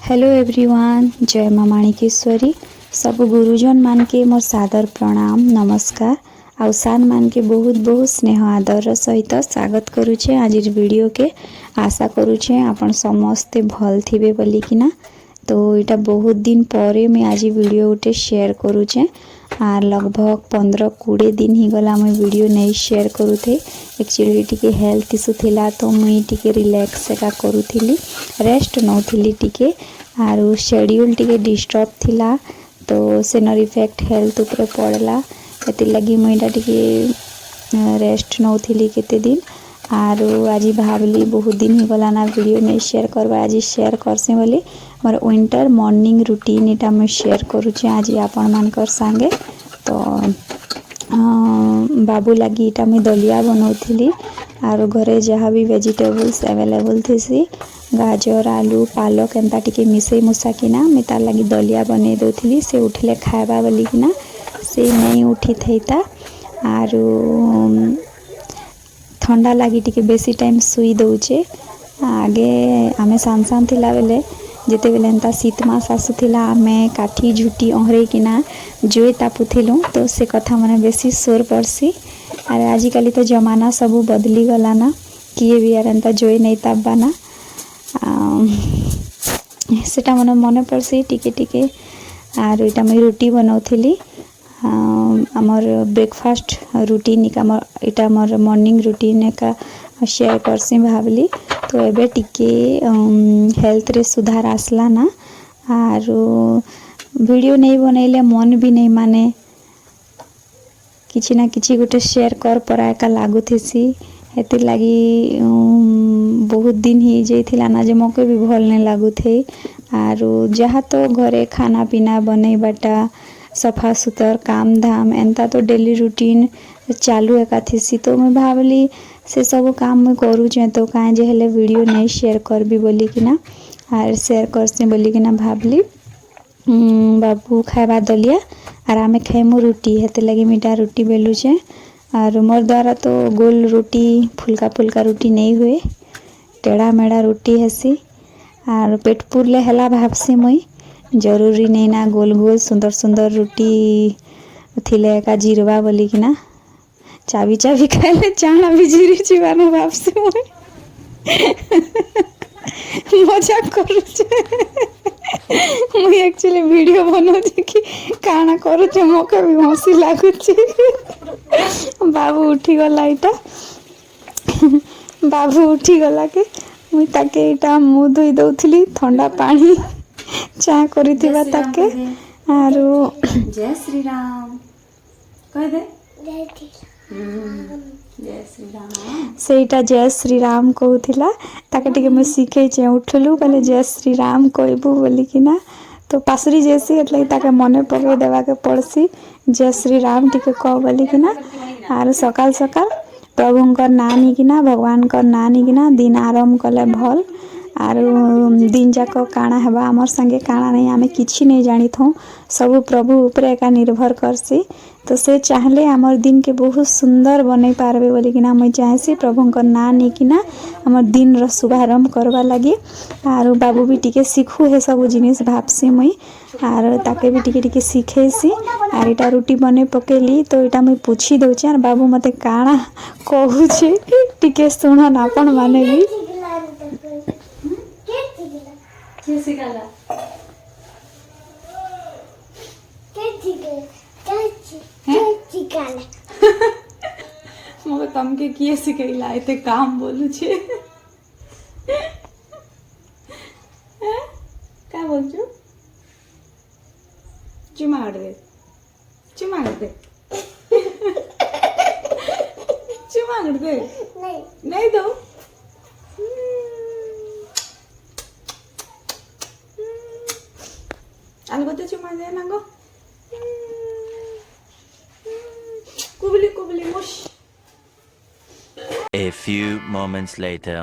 Hello everyone, जय माँ माणिकेश्वरी। सब गुरुजन मान के मोर सादर प्रणाम नमस्कार। आउ सान मान के बहुत बहुत स्नेह आदर सहित स्वागत करुछे आज वीडियो के। आशा करुछे आपण समस्ते भल थिबे बोलिकिना। तो इटा बहुत दिन परे मैं आज वीडियो गोटे शेयर करुचे। आर लगभग 15-20 दिन ही गला मैं वीडियो नहीं शेयर करूथे। एक्चुअली टिके हेल्थ इशू थिला तो मुई टिके रिलैक्स एका करूथिली, रेस्ट नौथिली टिके। आर शेड्यूल टिके डिस्टर्ब थिला तो सेनर इफेक्ट हेल्थ ऊपर पड़ला। एति लगी मुईटा टिके रेस्ट नौथिली केते दिन। आर आज भावली बहुत दिन ही गला ना वीडियो नहीं शेयर करबा, आज शेयर करसे बोली मोर विंटर मॉर्निंग रूटीन इटा मैं शेयर करूचे आज आपण मानकर संगे। तो बाबू लगी इटा मैं दलिया बनौथिली। आर घरे जहाँ भी वेजिटेबल्स अवेलेबल थी गाजर आलू पालक एंता टिके मिसई मुसा किना मैं तार लगी दलिया बनै दौथिली। से उठले खाएबा बोलिकिना से नहीं उठी थैता। आर ठंडा लगी टिके बेसी टाइम सुई दौचे। आगे आमे सान सान थिला बेले जेते बेले एंता शीत मास आसुथिला आमे काठी झुटी अहरे किना जोई तापुथिलु तो से कथा माने बेसी सोर पड़सी। अरे आजिकली तो जमाना सबू बदली गला ना, किए भी यार एंता जोई नहीं तापबा ना। सेटा मने मने पड़सी टिके टिके। आर इटा मैं रोटी बनौथिली। आमर ब्रेकफास्ट रूटीन इटा मोर मॉर्निंग रूटीन का शेयर करसी भावली। तो एबे टिके हेल्थ रे सुधार आसला ना। आर वीडियो नहीं बनैले मन भी नहीं माने, किछि ना किछि गोटे शेयर कर पराय का लागुथिसी। हेति लगी बहुत दिन ही जाइथिला ना जे मके भी भल नहीं लागुथे। आर जहाँ तो घरे खाना पीना बनैबाटा सफा सुतर काम धाम एंता तो डेली रूटीन चालू एका थिसी। तो मैं भावली से सब काम मैं करूचे तो काहे जे हेले वीडियो नहीं शेयर करबी बोलिकिना आर शेयर करसे बोलिकिना भावली। बाबू खाएबा दलिया आर आमे खाइमु रोटी। हेते लगी मीठा रोटी बेलुचे। आर मोर द्वारा तो गोल रोटी फुलका फुलका रोटी नहीं हुए, टेढ़ा मेढ़ा रोटी हेसी। आर पेट पुरले हेला भाबसी मुई, जरूरी नहीं ना गोल गोल सुंदर सुंदर रोटी थिले का जीरवा बोलिकिना। चाबी चाबी खाइले चाणा भी जीरी जीवानो भाबसी मुई। मजाक करूचे मुई एक्चुअली वीडियो बनाउची कि काना करूचे मके भी हंसी लागुची। बाबू उठी गला इटा बाबू उठी गला के मुई ताके इटा मुँह धोई दौथिली ठंडा पानी चा करिथिबा ताके। आरो जय श्री राम कह दे जय श्री राम। सेटा जय श्री राम कहूथिला ताके टिके मैं सीखे छे उठलु कहले जय श्री राम कहबू बोलिकिना। तो पासरी जैसी एतले ताके मने पके देवा के पड़सी जय श्री राम टिके कह बोलिकिना। आर सकाल सकाल प्रभुंकर ना निकिना भगवानकर ना निकिना दिन आरंभ कले भल। आर दिन जाक काଣା हेबा आमर संगे काଣା नहीं आमे किछि नहीं जानी थो, सब प्रभु ऊपर एका निर्भर करसी। तो से चाहले आमर दिन के बहुत सुंदर बनै पारबे बोलिकिना मैं चाहेसी प्रभुंकर ना निकिना आमर दिन र शुभारंभ करबा लगी। आर बाबू भी टिके सीखू हे सब जिनिस भाबसी मुई आर ताके भी टिके टिके सीखेसी। आर इटा रोटी बने पकेली तो इटा मैं पूछी दउची आर बाबू मते काଣା कहूचे टिके सुनन आपण माने भी। मगे तमके किए सिखैला एते काम बोलू छे का बोलछु चुमा हट दे चुमा हट दे चुमा हट दे नहीं दो अलगो तो चुमा दे ना गो कुबली कुबली मुश। A few moments later.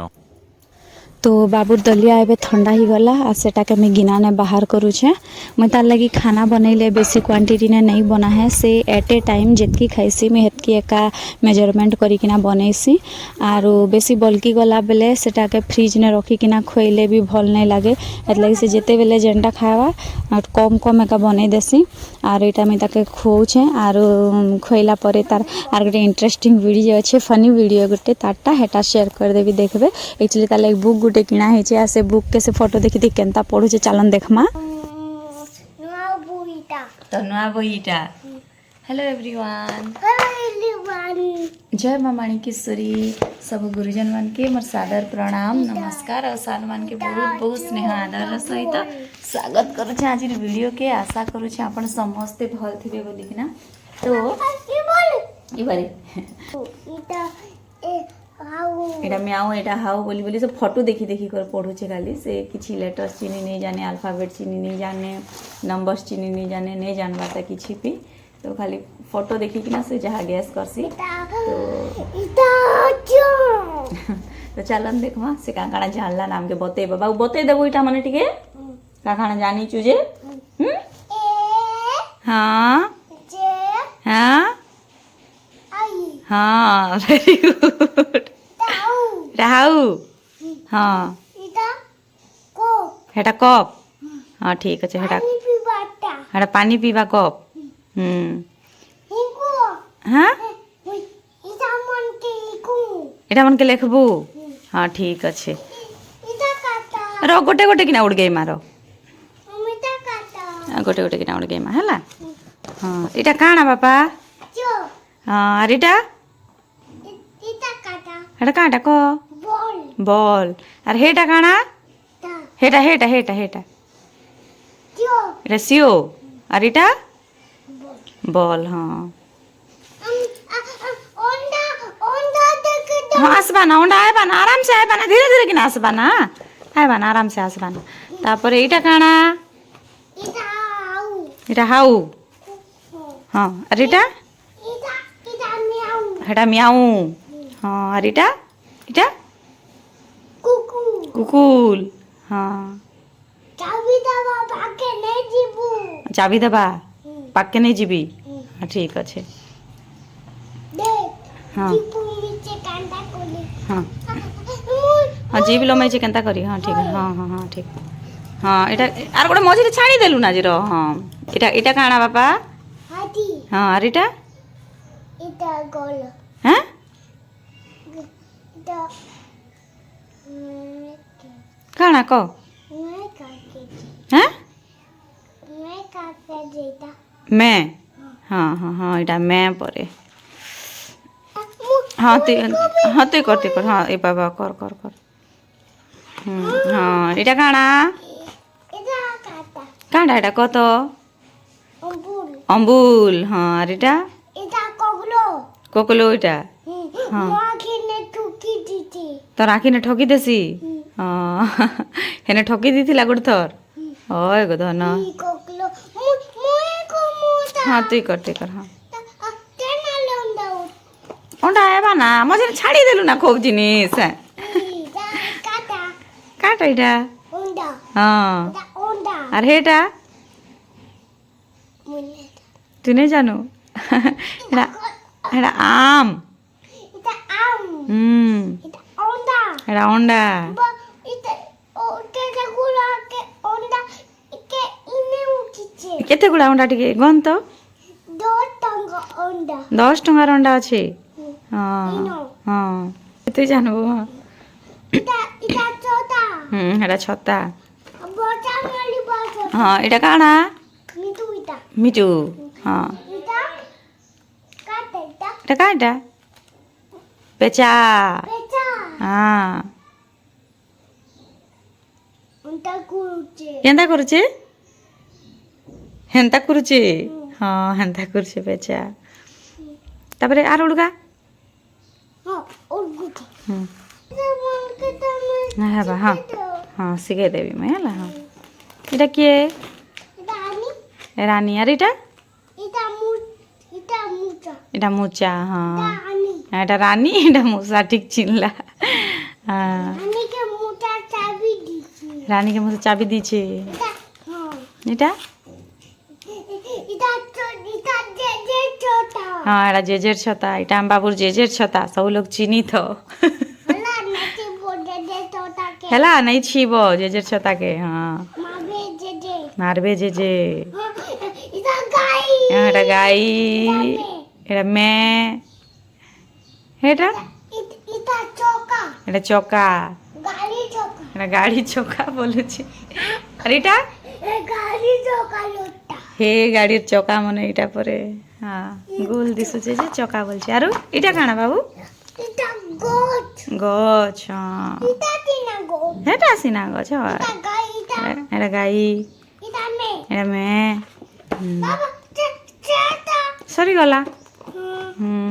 तो बाबूर दलिया एबे ठंडा ही गला आ सेटाके मैं गिना ने बाहर करूछे। मैं तार लगी खाना बनैले बेसी क्वांटिटी ने नहीं बना है से एट ए टाइम जितकी खाइसी मैं हेतकी एका मेजरमेंट करिकिना बनैसी आर बेसी बल्कि गला बेले सेटाके फ्रिज ने रखिकिना खोइले भी भल नहीं लागे एतलगी से जेते बेले जेनटा खावा कम कम एका बनै देसी आर एटा मैं ताके खोउछे आर खोइला परे तार आर गोटे इंटरेस्टिंग वीडियो अच्छे फनी वीडियो गोटे तारटा हेटा शेयर कर देबी देखबे। एक्चुअली तार लाइक बुक गोटे किना हेचे आ से बुक के से फोटो देखि दे केनता पढुचे चलन देखमा नुआ बुईटा तो नुआ बहीटा। हेलो एवरीवन, जय माँ माणिकेश्वरी। सब गुरुजन मान के मोर सादर प्रणाम नमस्कार और साल मान के बहुत बहुत स्नेह आदर सहित स्वागत करुचे आज वीडियो के। आशा करुचे आपण समस्ते भल थिबे बोलिकिना। तो एटा म्याऊ एटा हाउ बोली बोली सब फोटो देखी देखी कर पढ़ुचे खाली से किछि लेटर्स चिनी नहीं जाने अल्फाबेट चिनी नहीं जाने नंबर्स चिनी नहीं जाने नहीं जानवाता किछि भी तो खाली फोटो देखी कि ना से जहाँ गैस करसी तो चलन देखमा से का काना जानला नाम के बते बाबा बते देबो इटा माने ठीक है का काना जानी चुजे हाँ हाँ हाँ वेरी गुड राहु हाँ हेटा कप हाँ ठीक अच्छे हेटा पानी पीवा कप हाँ এটা মনকে লেখবু हाँ ठीक अच्छे रो गोटे गोटे किना उड़ गई मारो गोटे गोटे किना उड़ गई मा है हाँ इटा काना बापा हाँ अरे इटा हेटा काटा को बॉल अरे हेटा काना हेटा हेटा हेटा हेटा इटा सियो अरे इटा बॉल हाँ हाँ आसबाना ओंडा आयबाना आराम से आयबाना धीरे धीरे किना आसबाना आयबाना आराम से आसबाना तापर एटा काना इटा हाउ हाँ अरे इटा हेटा म्याऊ हाँ अरे इटा इटा कुकुल हाँ चाबी दबा पाके नहीं जीबी हाँ ठीक अच्छे हाँ हाँ हाँ जीव लमाई केनता करी हाँ ठीक है हाँ हाँ हाँ ठीक हाँ इटा आर गोटे मझे छाड़ी देलु ना जीरो हाँ इटा इटा काना बापा हाँ अरे इटा हाँ काना को हाँ मैं हाँ हाँ हाँ इटा मैं परे हाँ ते कर हाँ ए बाबा कर कर कर हाँ इटा काना कांडा इटा कत अम्बुल हाँ अरे इटा कोकलो इटा हाँ तो आखि ने ठकी देसी हाँ हेने ठकी दी थिला गुड थर ओए गो धन हाँ तु कर हाँ ओंडा आयबा ना मझे छाड़ी देलु ना खूब जिनिस काटा इटा हाँ अरे हेटा तू नहीं जानू हेटा आम हेटा ओंडा केते गुड़ा अंडा टिके गन तो 10 टंकार अंडा अच्छे हाँ हाँ तु जानबो हाँ हेटा छता हाँ इटा काना मिटू हाँ इटा काटा पेचा हाँ केंता करुचे हेंता करुचे हाँ हेंता करुचे पेचा तापरे आर उड़गा हाँ बा हाँ हाँ सिखे देवी मैं है हाँ इटा किए रानी अरे इटा इटा मुचा हाँ इटा रानी इटा मुसा ठीक चिनला हाँ রানীকে মতো চাবি দিয়েছে এটা হ্যাঁ এটা এটা এটা যে ছোটা হ্যাঁ এটা জেজের ছতা এটা আম বাবুর জেজের ছতা সবু লোক চিনি তো হলা নাচি বড় যে ছোটাকে হেলা নাই ছিব জেজের ছতাকে হ্যাঁ মাবে যে মারবে জেজে এটা গাই এটা গাই এটা মেয়ে এটা এটা চোকা এটা চকা গাড়ি চোকা এটা গাড়ি চকা বলেছে আর এটা গাড়ি চোকা লোটা হে গাড়ির চকা মনে এটা পরে হ্যাঁ গোল দিশুছে যে চকা বলছে আর এটা কাଣା বাবু এটা গোট গছ হ্যাঁ এটা তিনা গোট এটা সিনা গছ হয় এটা গাই এটা এটা গাই এটা মে এটা মেয়ে বাবা চেটা সরিগলা হুম হুম